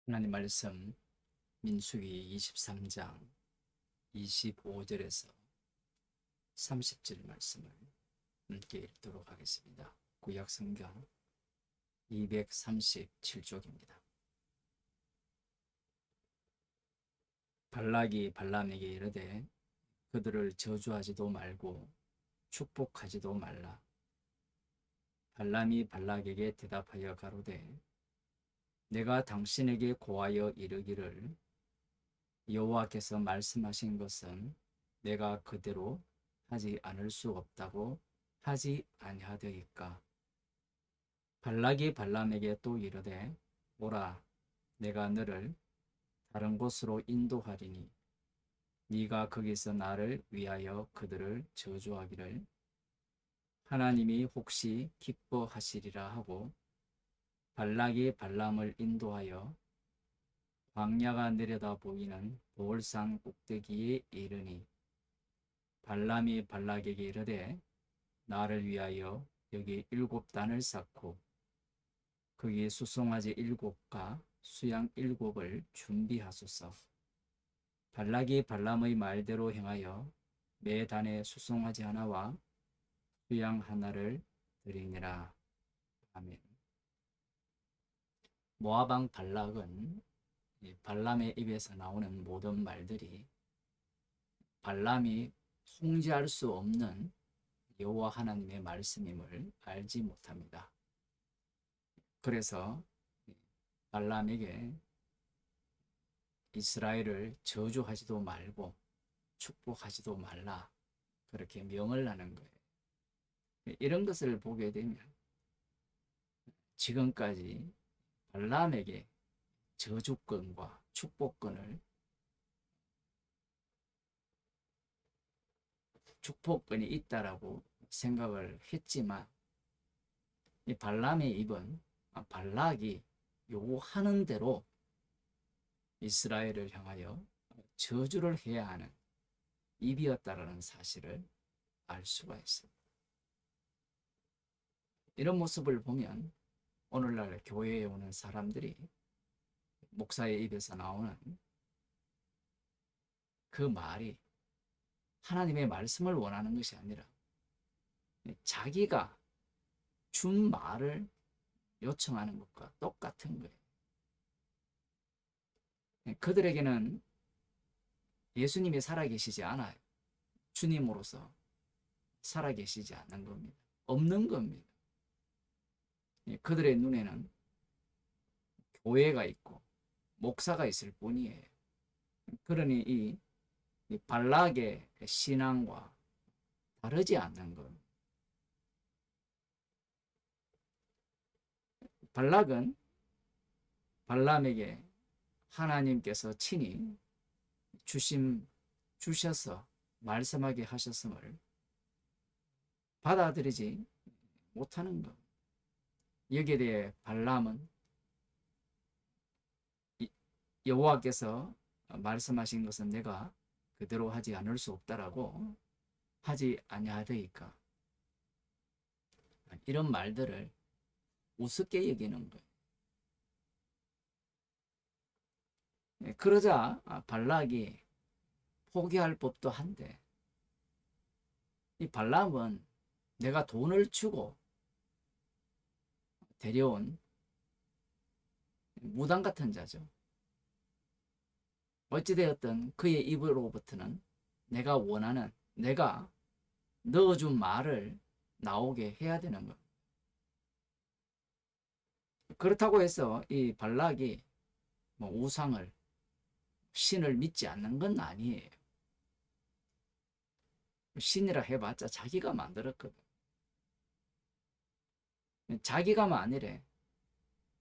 하나님 말씀 민수기 23장 25절에서 30절 말씀을 함께 읽도록 하겠습니다. 구약 성경 237쪽입니다. 발락이 발람에게 이르되 그들을 저주하지도 말고 축복하지도 말라. 발람이 발락에게 대답하여 가로되 내가 당신에게 고하여 이르기를 여호와께서 말씀하신 것은 내가 그대로 하지 않을 수 없다고 하지 아니하더이까. 발락이 발람에게 또 이르되 오라 내가 너를 다른 곳으로 인도하리니 네가 거기서 나를 위하여 그들을 저주하기를 하나님이 혹시 기뻐하시리라 하고 발락이 발람을 인도하여 광야가 내려다 보이는 보홀산 꼭대기에 이르니 발람이 발락에게 이르되 나를 위하여 여기 7단을 쌓고 거기에 수송아지 7과 수양 7을 준비하소서. 발락이 발람의 말대로 행하여 매 단에 수송아지 하나와 수양 하나를 드리니라. 아멘. 모압 왕 발락은 발람의 입에서 나오는 모든 말들이 발람이 통제할 수 없는 여호와 하나님의 말씀임을 알지 못합니다. 그래서 발람에게 이스라엘을 저주하지도 말고 축복하지도 말라 그렇게 명을 하는 거예요. 이런 것을 보게 되면 지금까지 발람에게 저주권과 축복권을 축복권이 있다라고 생각을 했지만 이 발람의 입은 발락이 요구하는 대로 이스라엘을 향하여 저주를 해야 하는 입이었다라는 사실을 알 수가 있습니다. 이런 모습을 보면 오늘날 교회에 오는 사람들이 목사의 입에서 나오는 그 말이 하나님의 말씀을 원하는 것이 아니라 자기가 준 말을 요청하는 것과 똑같은 거예요. 그들에게는 예수님이 살아계시지 않아요. 주님으로서 살아계시지 않는 겁니다. 없는 겁니다. 그들의 눈에는 교회가 있고 목사가 있을 뿐이에요. 그러니 이 발락의 신앙과 다르지 않는 것. 발락은 발람에게 하나님께서 친히 주셔서 말씀하게 하셨음을 받아들이지 못하는 것. 여기에 대해 발람은 여호와께서 말씀하신 것은 내가 그대로 하지 않을 수 없다라고 하지 아니하더이까. 이런 말들을 우습게 여기는 거예요. 그러자 발락이 포기할 법도 한데 이 발람은 내가 돈을 주고 데려온 무당 같은 자죠. 어찌되었든 그의 입으로부터는 내가 원하는 내가 넣어준 말을 나오게 해야 되는 것. 그렇다고 해서 이 발락이 우상을 신을 믿지 않는 건 아니에요. 신이라 해봤자 자기가 만들었거든. 자기가 만일에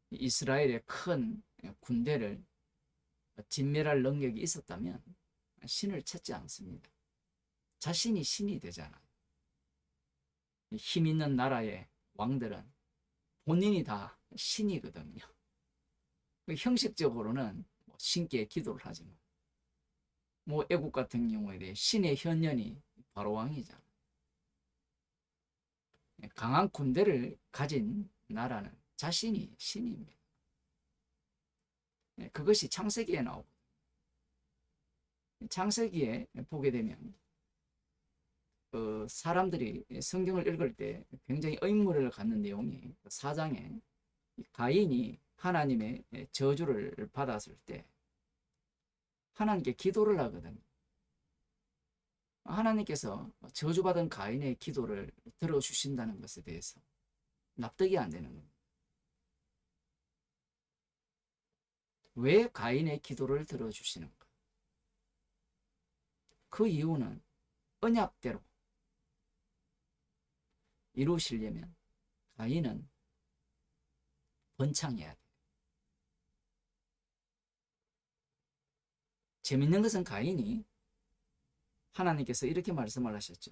이스라엘의 큰 군대를 진멸할 능력이 있었다면 신을 찾지 않습니다. 자신이 신이 되잖아요. 힘 있는 나라의 왕들은 본인이 다 신이거든요. 형식적으로는 신께 기도를 하지만 애국 같은 경우에 신의 현년이 바로 왕이잖아요. 강한 군대를 가진 나라는 자신이 신입니다. 그것이 창세기에 나오고, 창세기에 보게 되면 사람들이 성경을 읽을 때 굉장히 의문을 갖는 내용이 4장에 가인이 하나님의 저주를 받았을 때 하나님께 기도를 하거든요. 하나님께서 저주받은 가인의 기도를 들어주신다는 것에 대해서 납득이 안 되는 겁니다. 왜 가인의 기도를 들어주시는가? 그 이유는 언약대로 이루시려면 가인은 번창해야 돼요. 재밌는 것은 가인이 하나님께서 이렇게 말씀을 하셨죠.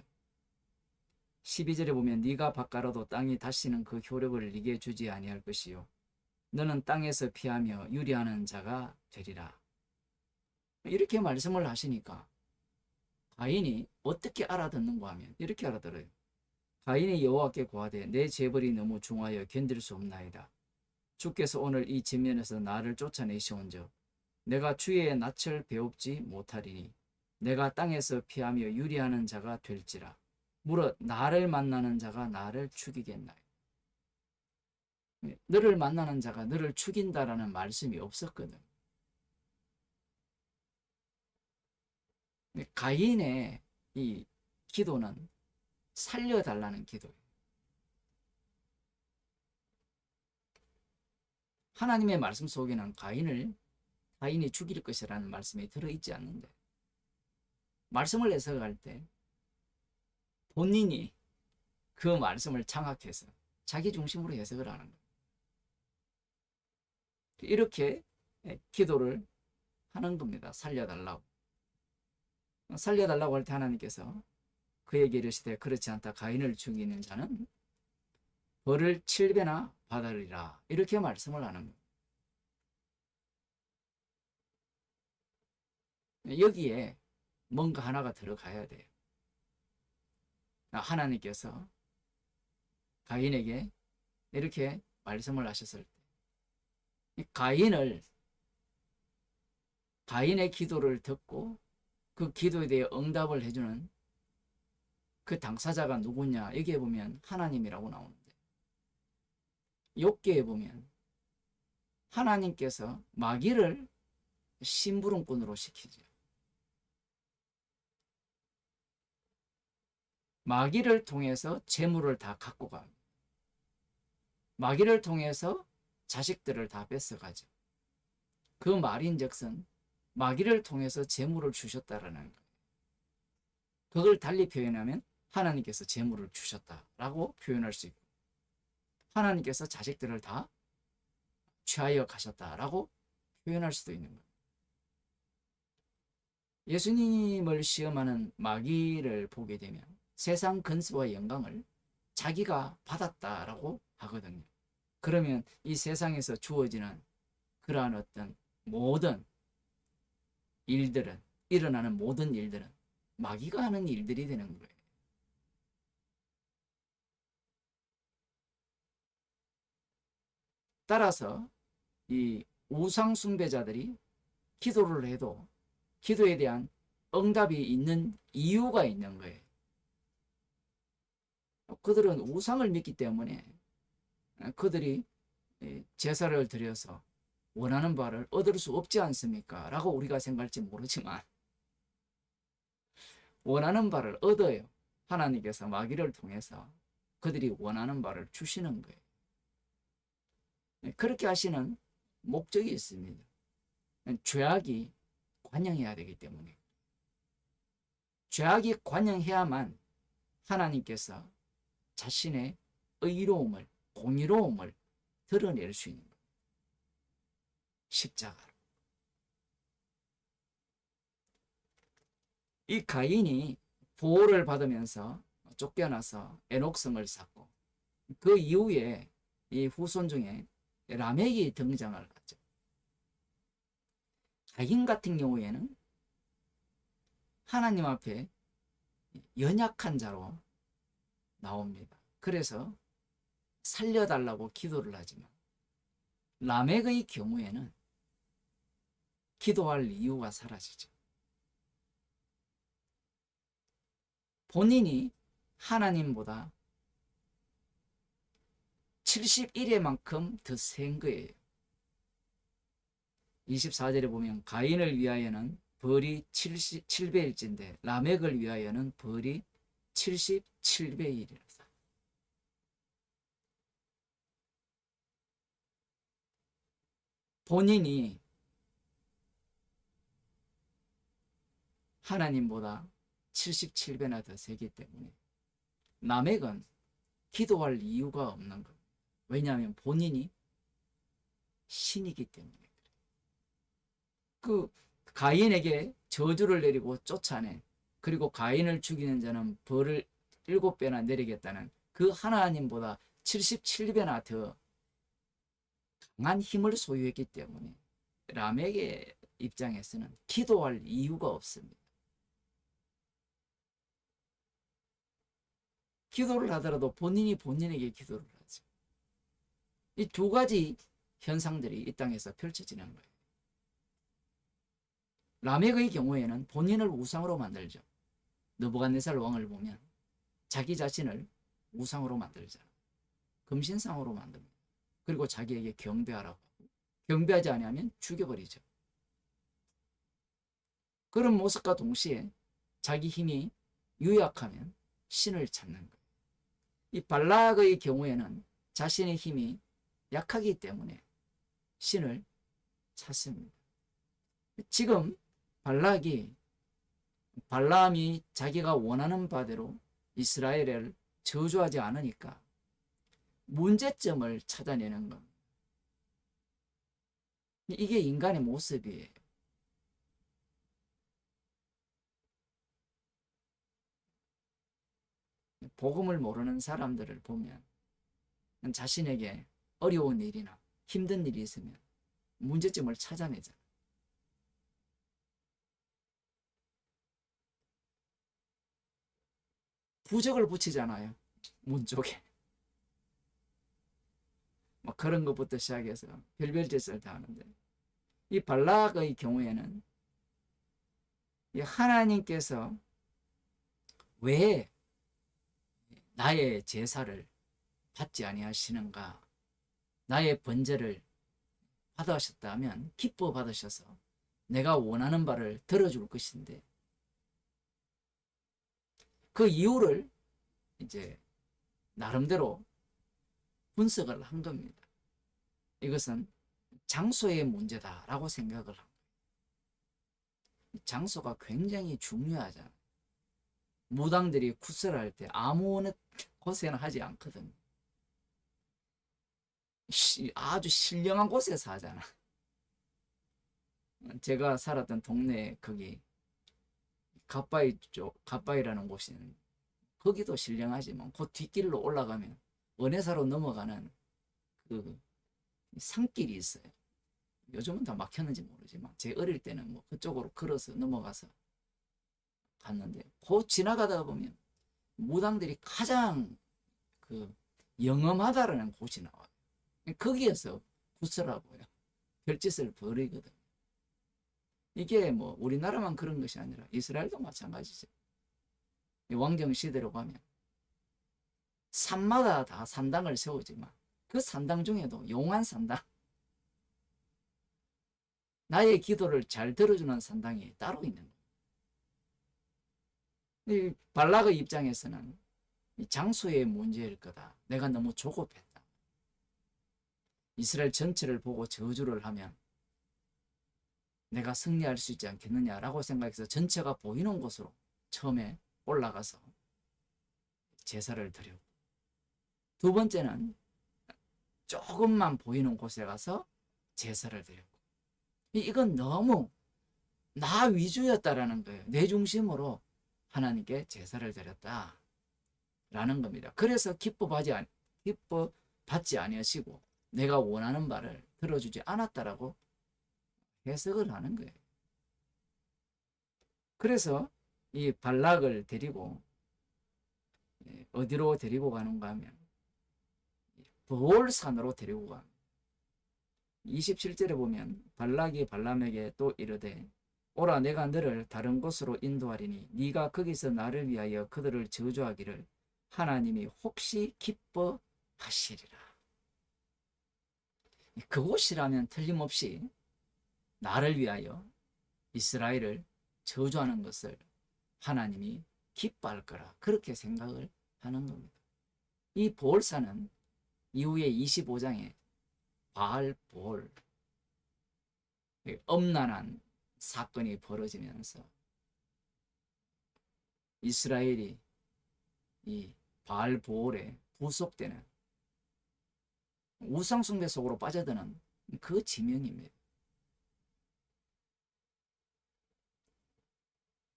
12절에 보면 네가 밭가라도 땅이 다시는 그 효력을 네게 주지 아니할 것이요 너는 땅에서 피하며 유리하는 자가 되리라. 이렇게 말씀을 하시니까 가인이 어떻게 알아듣는가 하면 이렇게 알아들어요. 가인이 여호와께 고하되 내 재벌이 너무 중하여 견딜 수 없나이다. 주께서 오늘 이 지면에서 나를 쫓아내시온즉 내가 주의 낯을 배웁지 못하리니 내가 땅에서 피하며 유리하는 자가 될지라. 무릇 나를 만나는 자가 나를 죽이겠나이다. 너를 만나는 자가 너를 죽인다라는 말씀이 없었거든. 가인의 이 기도는 살려달라는 기도예요. 하나님의 말씀 속에는 가인이 죽일 것이라는 말씀이 들어있지 않는데 말씀을 해석할 때 본인이 그 말씀을 장악해서 자기 중심으로 해석을 하는 거예요. 이렇게 기도를 하는 겁니다. 살려달라고. 살려달라고 할 때 하나님께서 그에게 이르시되 그렇지 않다. 가인을 죽이는 자는 벌을 7배나 받으리라. 이렇게 말씀을 하는 거예요. 여기에 뭔가 하나가 들어가야 돼요. 하나님께서 가인에게 이렇게 말씀을 하셨을 때 가인의 기도를 듣고 그 기도에 대해 응답을 해주는 그 당사자가 누구냐? 여기에 보면 하나님이라고 나오는데 욥기에 보면 하나님께서 마귀를 심부름꾼으로 시키죠. 마귀를 통해서 재물을 다 갖고 갑니다. 마귀를 통해서 자식들을 다 뺏어가죠. 그 말인즉슨 마귀를 통해서 재물을 주셨다라는 거예요. 그걸 달리 표현하면 하나님께서 재물을 주셨다라고 표현할 수 있고 하나님께서 자식들을 다 취하여 가셨다라고 표현할 수도 있는 거예요. 예수님을 시험하는 마귀를 보게 되면 세상 근수와 영광을 자기가 받았다라고 하거든요. 그러면 이 세상에서 주어지는 그러한 어떤 모든 일들은 일어나는 모든 일들은 마귀가 하는 일들이 되는 거예요. 따라서 이 우상 숭배자들이 기도를 해도 기도에 대한 응답이 있는 이유가 있는 거예요. 그들은 우상을 믿기 때문에 그들이 제사를 드려서 원하는 바를 얻을 수 없지 않습니까? 라고 우리가 생각할지 모르지만 원하는 바를 얻어요. 하나님께서 마귀를 통해서 그들이 원하는 바를 주시는 거예요. 그렇게 하시는 목적이 있습니다. 죄악이 관영해야 되기 때문에 죄악이 관영해야만 하나님께서 자신의 의로움을 공의로움을 드러낼 수 있는 거예요. 십자가로. 이 가인이 보호를 받으면서 쫓겨나서 에녹성을 쌓고 그 이후에 이 후손 중에 라멕이 등장을 하죠. 가인 같은 경우에는 하나님 앞에 연약한 자로 나옵니다. 그래서 살려달라고 기도를 하지만 라멕의 경우에는 기도할 이유가 사라지죠. 본인이 하나님보다 71회만큼 더 센 거예요. 24절에 보면 가인을 위하여는 벌이 77배일진데 라멕을 위하여는 벌이 77배이리라. 본인이 하나님보다 77배나 더 세기 때문에 라멕은 기도할 이유가 없는 것. 왜냐하면 본인이 신이기 때문에. 그 가인에게 저주를 내리고 쫓아낸, 그리고 가인을 죽이는 자는 벌을 7배나 내리겠다는 그 하나님보다 77배나 더 강한 힘을 소유했기 때문에 라멕의 입장에서는 기도할 이유가 없습니다. 기도를 하더라도 본인이 본인에게 기도를 하죠. 이 두 가지 현상들이 이 땅에서 펼쳐지는 거예요. 라멕의 경우에는 본인을 우상으로 만들죠. 느부갓네살 왕을 보면 자기 자신을 우상으로 만들잖아요. 금신상으로 만듭니다. 그리고 자기에게 경배하라고 하고, 경배하지 않으면 죽여버리죠. 그런 모습과 동시에 자기 힘이 유약하면 신을 찾는 거예요. 이 발락의 경우에는 자신의 힘이 약하기 때문에 신을 찾습니다. 지금 발람이 자기가 원하는 바대로 이스라엘을 저주하지 않으니까 문제점을 찾아내는 겁니다. 이게 인간의 모습이에요. 복음을 모르는 사람들을 보면 자신에게 어려운 일이나 힘든 일이 있으면 문제점을 찾아내잖아요. 부적을 붙이잖아요. 문 쪽에. 막 그런 것부터 시작해서 별별 짓을 다 하는데, 이 발락의 경우에는 이 하나님께서 왜 나의 제사를 받지 아니하시는가, 나의 번제를 받으셨다면 기뻐 받으셔서 내가 원하는 바를 들어줄 것인데, 그 이유를 이제 나름대로 분석을 한 겁니다. 이것은 장소의 문제다라고 생각을 합니다. 장소가 굉장히 중요하잖아요. 무당들이 구슬할 때 아무 어느 곳에는 하지 않거든요. 아주 신령한 곳에서 하잖아. 제가 살았던 동네 거기 갓바위라는 곳이 있는데, 거기도 신령하지만 그 뒷길로 올라가면 은혜사로 넘어가는 그 산길이 있어요. 요즘은 다 막혔는지 모르지만 제 어릴 때는 뭐 그쪽으로 걸어서 넘어가서 갔는데, 그 지나가다가 보면 무당들이 가장 그 영험하다라는 곳이 나와요. 거기에서 구슬하고요, 별짓을 벌이거든요. 이게 뭐 우리나라만 그런 것이 아니라 이스라엘도 마찬가지죠. 왕정 시대로 가면 산마다 다 산당을 세우지만 그 산당 중에도 용한 산당, 나의 기도를 잘 들어주는 산당이 따로 있는 거예요. 이 발락의 입장에서는 이 장소의 문제일 거다. 내가 너무 조급했다. 이스라엘 전체를 보고 저주를 하면 내가 승리할 수 있지 않겠느냐라고 생각해서 전체가 보이는 곳으로 처음에 올라가서 제사를 드렸고, 두 번째는 조금만 보이는 곳에 가서 제사를 드렸고, 이건 너무 나 위주였다라는 거예요. 내 중심으로 하나님께 제사를 드렸다라는 겁니다. 그래서 기뻐받지 아니하시고 내가 원하는 바를 들어주지 않았다라고 해석을 하는 거예요. 그래서 이 발락을 데리고 어디로 데리고 가는가 하면 버올산으로 데리고 갑니다. 27절에 보면 발락이 발람에게 또 이르되 오라 내가 너를 다른 곳으로 인도하리니 네가 거기서 나를 위하여 그들을 저주하기를 하나님이 혹시 기뻐하시리라. 그곳이라면 틀림없이 나를 위하여 이스라엘을 저주하는 것을 하나님이 기뻐할 거라 그렇게 생각을 하는 겁니다. 이 보올산은 이후에 25장에 바알보올 엄난한 사건이 벌어지면서 이스라엘이 이 바알보올에 구속되는 우상숭배 속으로 빠져드는 그 지명입니다.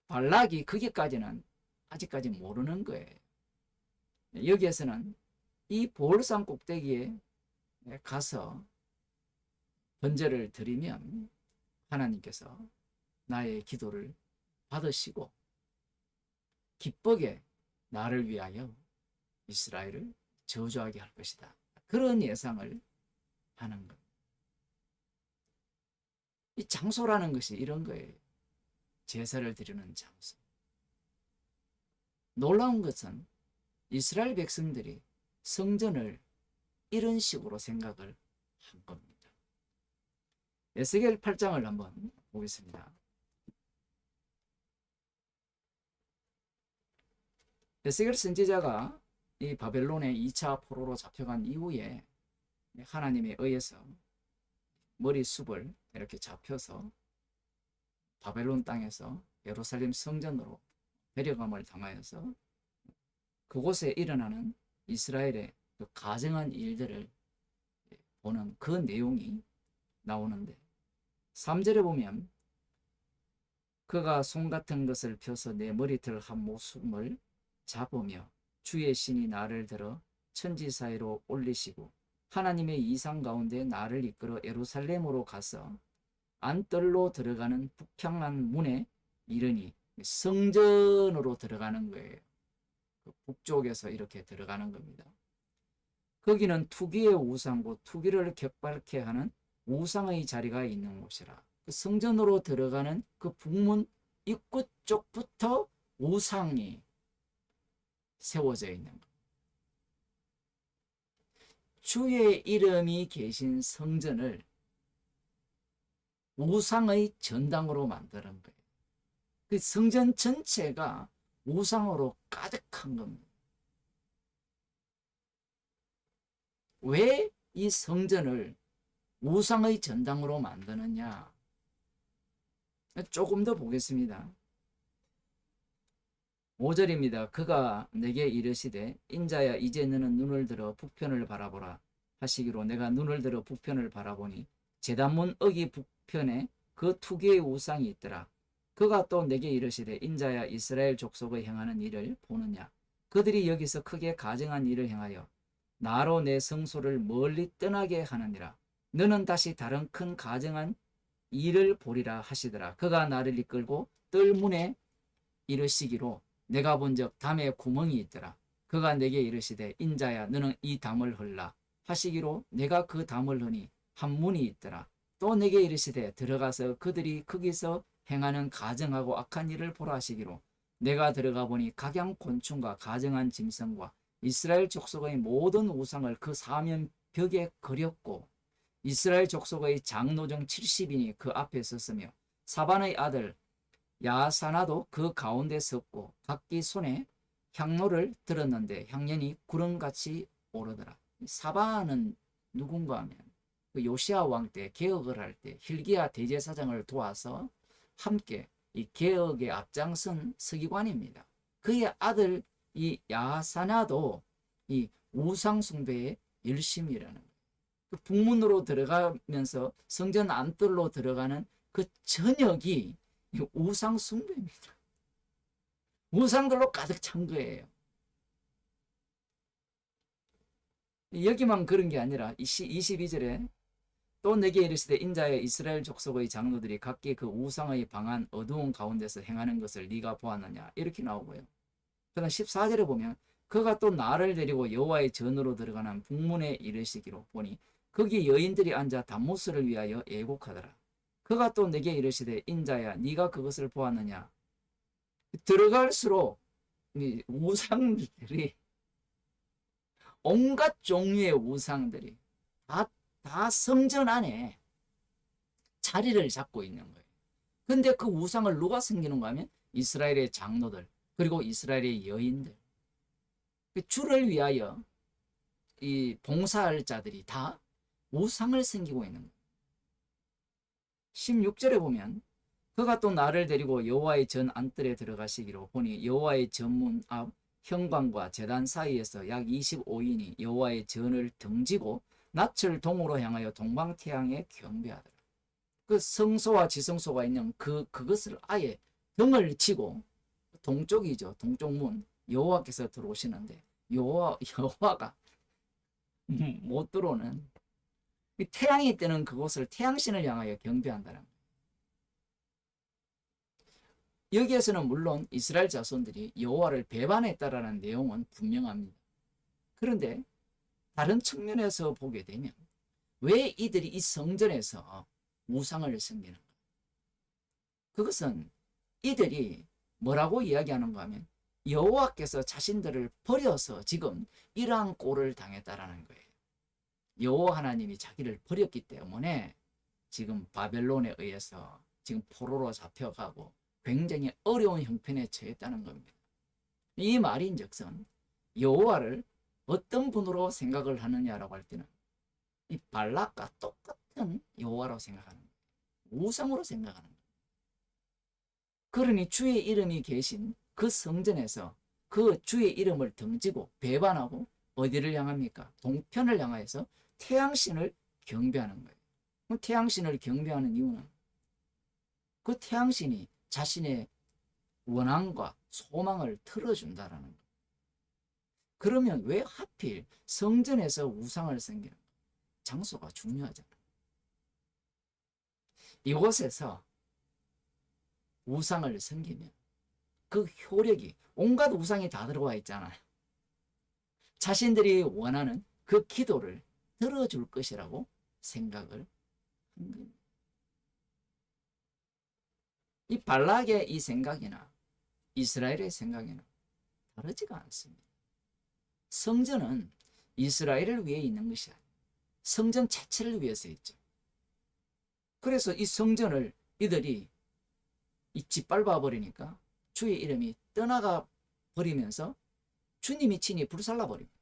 발락이 거기까지는 아직까지 모르는 거예요. 여기에서는 이 보올산 꼭대기에 가서 번제를 드리면 하나님께서 나의 기도를 받으시고 기쁘게 나를 위하여 이스라엘을 저주하게 할 것이다. 그런 예상을 하는 것. 이 장소라는 것이 이런 거예요. 제사를 드리는 장소. 놀라운 것은 이스라엘 백성들이 성전을 이런 식으로 생각을 한 겁니다. 에스겔 8장을 한번 보겠습니다. 에스겔 선지자가 이 바벨론의 2차 포로로 잡혀간 이후에 하나님에 의해서 머리숱을 이렇게 잡혀서 바벨론 땅에서 예루살렘 성전으로 데려감을 당하여서 그곳에 일어나는 이스라엘의 그 가증한 일들을 보는 그 내용이 나오는데 3절에 보면 그가 손 같은 것을 펴서 내 머리털 한 모숨을 잡으며 주의 신이 나를 들어 천지 사이로 올리시고 하나님의 이상 가운데 나를 이끌어 예루살렘으로 가서 안뜰로 들어가는 북향한 문에 이르니 성전으로 들어가는 거예요. 그 북쪽에서 이렇게 들어가는 겁니다. 거기는 투기의 우상고 투기를 격발케 하는 우상의 자리가 있는 곳이라. 그 성전으로 들어가는 그 북문 입구 쪽부터 우상이 세워져 있는 것. 주의 이름이 계신 성전을 우상의 전당으로 만드는 거예요. 그 성전 전체가 우상으로 가득한 겁니다. 왜 이 성전을 우상의 전당으로 만드느냐? 조금 더 보겠습니다. 5절입니다. 그가 내게 이르시되 인자야 이제 너는 눈을 들어 북편을 바라보라 하시기로 내가 눈을 들어 북편을 바라보니 제단문 어기 북편에 그 투기의 우상이 있더라. 그가 또 내게 이르시되 인자야 이스라엘 족속의 행하는 일을 보느냐? 그들이 여기서 크게 가증한 일을 행하여 나로 내 성소를 멀리 떠나게 하느니라. 너는 다시 다른 큰 가증한 일을 보리라 하시더라. 그가 나를 이끌고 뜰문에 이르시기로 내가 본즉 담에 구멍이 있더라. 그가 내게 이르시되 인자야 너는 이 담을 헐라 하시기로 내가 그 담을 허니 한 문이 있더라. 또 내게 이르시되 들어가서 그들이 거기서 행하는 가증하고 악한 일을 보라 하시기로 내가 들어가 보니 각양 곤충과 가증한 짐승과 이스라엘 족속의 모든 우상을 그 사면 벽에 그렸고 이스라엘 족속의 장노정 70인이 그 앞에 섰으며 사반의 아들 야사나도 그 가운데 섰고 각기 손에 향로를 들었는데 향연이 구름같이 오르더라. 사반은 누군가 하면 그 요시아 왕 때 개혁을 할 때 hil기야 대제사장을 도와서 함께 이 개혁에 앞장선 서기관입니다. 그의 아들 이 야사나도 이 우상 숭배에 열심히 일하는 거예요. 그 북문으로 들어가면서 성전 안뜰로 들어가는 그 전역이 우상 숭배입니다. 우상들로 가득 찬 거예요. 여기만 그런 게 아니라 22절에 또 내게 이르시되 인자의 이스라엘 족속의 장로들이 각기 그 우상의 방한 어두운 가운데서 행하는 것을 네가 보았느냐 이렇게 나오고요. 그다음 14절에 보면 그가 또 나를 데리고 여호와의 전으로 들어가는 북문에 이르시기로 보니 거기 여인들이 앉아 담무스를 위하여 애곡하더라. 그가 또 내게 이르시되 인자야 네가 그것을 보았느냐. 들어갈수록 이 우상들이 온갖 종류의 우상들이 다 성전 안에 자리를 잡고 있는 거예요. 근데 그 우상을 누가 섬기는가 하면 이스라엘의 장로들 그리고 이스라엘의 여인들 주를 위하여 이 봉사할 자들이 다 우상을 섬기고 있는 거예요. 16절에 보면 그가 또 나를 데리고 여호와의 전 안뜰에 들어가시기로 보니 여호와의 전문 앞 현관과 제단 사이에서 약 25인이 여호와의 전을 등지고 낯을 동으로 향하여 동방태양에 경배하더라. 그 성소와 지성소가 있는 그것을 아예 등을 치고 동쪽이죠. 동쪽문 여호와께서 들어오시는데 여호와가 못 들어오는 태양이 뜨는 그곳을 태양신을 향하여 경배한다는 거예요. 여기에서는 물론 이스라엘 자손들이 여호와를 배반했다라는 내용은 분명합니다. 그런데 다른 측면에서 보게 되면 왜 이들이 이 성전에서 우상을 섬기는가? 그것은 이들이 뭐라고 이야기하는가 하면 여호와께서 자신들을 버려서 지금 이러한 꼴을 당했다라는 거예요. 여호와 하나님이 자기를 버렸기 때문에 지금 바벨론에 의해서 지금 포로로 잡혀가고 굉장히 어려운 형편에 처했다는 겁니다. 이 말인즉슨 여호와를 어떤 분으로 생각을 하느냐라고 할 때는 이 발락과 똑같은 여호와로 생각하는 거예요. 우상으로 생각하는 거예요. 그러니 주의 이름이 계신 그 성전에서 그 주의 이름을 등지고 배반하고 어디를 향합니까? 동편을 향하여서 태양신을 경배하는 거예요. 태양신을 경배하는 이유는 그 태양신이 자신의 원함과 소망을 틀어준다라는 거예요. 그러면 왜 하필 성전에서 우상을 섬기는 거예요? 장소가 중요하잖아요. 이곳에서 우상을 섬기면 그 효력이 온갖 우상이 다 들어와 있잖아요. 자신들이 원하는 그 기도를 들어줄 것이라고 생각을 한 겁니다. 이 발락의 이 생각이나 이스라엘의 생각이나 다르지가 않습니다. 성전은 이스라엘을 위해 있는 것이 아니에요. 성전 자체를 위해서 있죠. 그래서 이 성전을 이들이 짓밟아 버리니까 주의 이름이 떠나가 버리면서 주님이 친히 불살라 버립니다.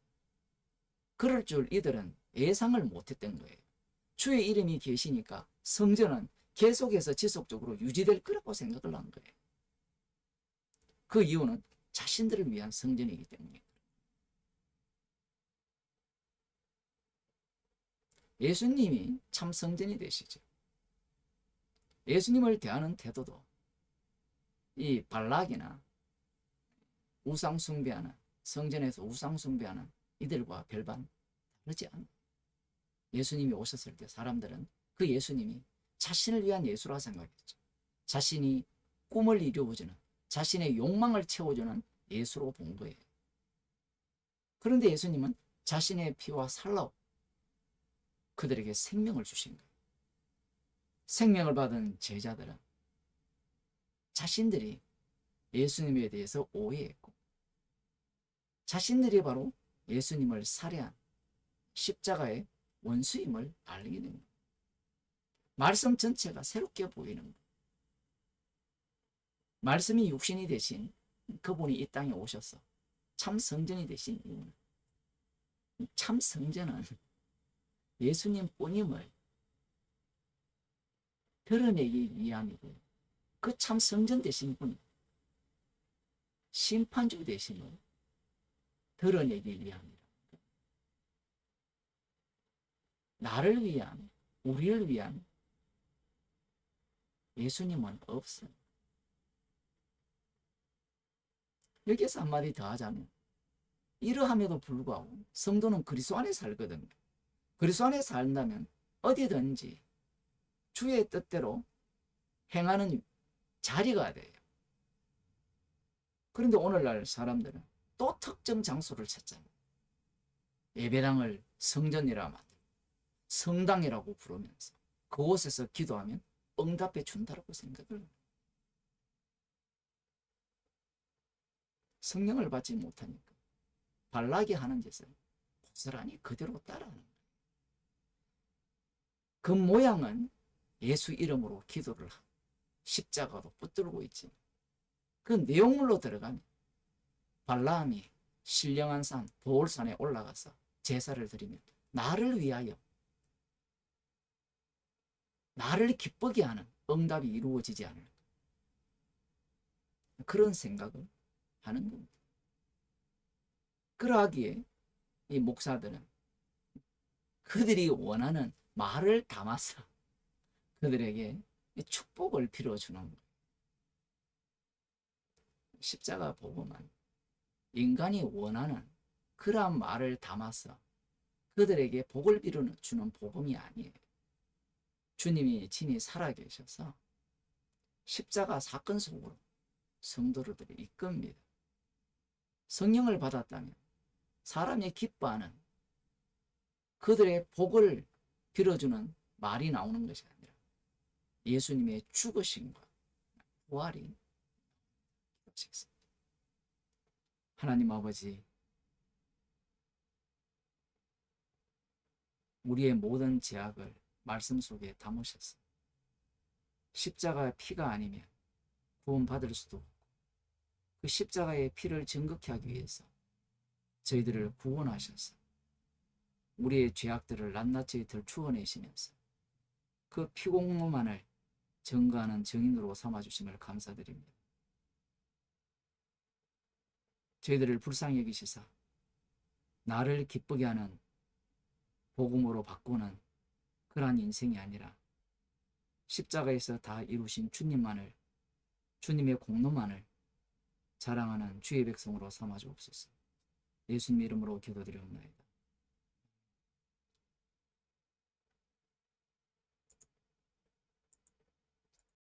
그럴 줄 이들은 예상을 못했던 거예요. 주의 이름이 계시니까 성전은 계속해서 지속적으로 유지될 거라고 생각을 한 거예요. 그 이유는 자신들을 위한 성전이기 때문입니다. 예수님이 참 성전이 되시죠. 예수님을 대하는 태도도 이 발락이나 우상 숭배하는 성전에서 우상 숭배하는 이들과 별반 다르지 않아요. 예수님이 오셨을 때 사람들은 그 예수님이 자신을 위한 예수라 생각했죠. 자신이 꿈을 이루어주는 자신의 욕망을 채워주는 예수로 본 거예요. 그런데 예수님은 자신의 피와 살로 그들에게 생명을 주신 거예요. 생명을 받은 제자들은 자신들이 예수님에 대해서 오해했고 자신들이 바로 예수님을 살해한 십자가의 원수임을 알게 됩니다. 말씀 전체가 새롭게 보이는 거예요. 말씀이 육신이 되신 그분이 이 땅에 오셔서 참 성전이 되신 이유는 참 성전은 예수님 뿐임을 드러내기 위함이고 그 참 성전 되신 분 심판주 되심을 드러내기 위함이다. 나를 위한 우리를 위한 예수님은 없어요. 여기에서 한마디 더 하자면 이러함에도 불구하고 성도는 그리스도 안에 살거든요. 그리스도 안에 산다면 어디든지 주의 뜻대로 행하는 자리가 돼요. 그런데 오늘날 사람들은 또 특정 장소를 찾잖아요. 예배당을 성전이라 만들고 성당이라고 부르면서 그곳에서 기도하면 응답해 준다고 생각을 해요. 성령을 받지 못하니까 발락이 하는 짓을 고스란히 그대로 따라하는 거예요. 그 모양은 예수 이름으로 기도를 하고 십자가도 붙들고 있지. 그 내용물로 들어가면 발라함이 신령한 산 보홀산에 올라가서 제사를 드리면 나를 위하여 나를 기쁘게 하는 응답이 이루어지지 않을까, 그런 생각을 하는 겁니다. 그러하기에 이 목사들은 그들이 원하는 말을 담아서 그들에게 축복을 빌어주는 거예요. 십자가 복음은 인간이 원하는 그러한 말을 담아서 그들에게 복을 빌어주는 복음이 아니에요. 주님이 친히 살아계셔서 십자가 사건 속으로 성도들을 이끕니다. 성령을 받았다면 사람이 기뻐하는 그들의 복을 빌어주는 말이 나오는 것이 아니라 예수님의 죽으심과 부활이 있습니다. 하나님 아버지, 우리의 모든 죄악을 말씀 속에 담으셨어요. 십자가의 피가 아니면 구원받을 수도 없고 그 십자가의 피를 증거케 하기 위해서 저희들을 구원하셔서 우리의 죄악들을 낱낱이 들추어내시면서 그 피공로만을 증거하는 증인으로 삼아주심을 감사드립니다. 저희들을 불쌍히 여기시사 나를 기쁘게 하는 복음으로 바꾸는 그러한 인생이 아니라 십자가에서 다 이루신 주님만을, 주님의 공로만을 자랑하는 주의 백성으로 삼아 주옵소서. 예수님 이름으로 기도드리옵나이다.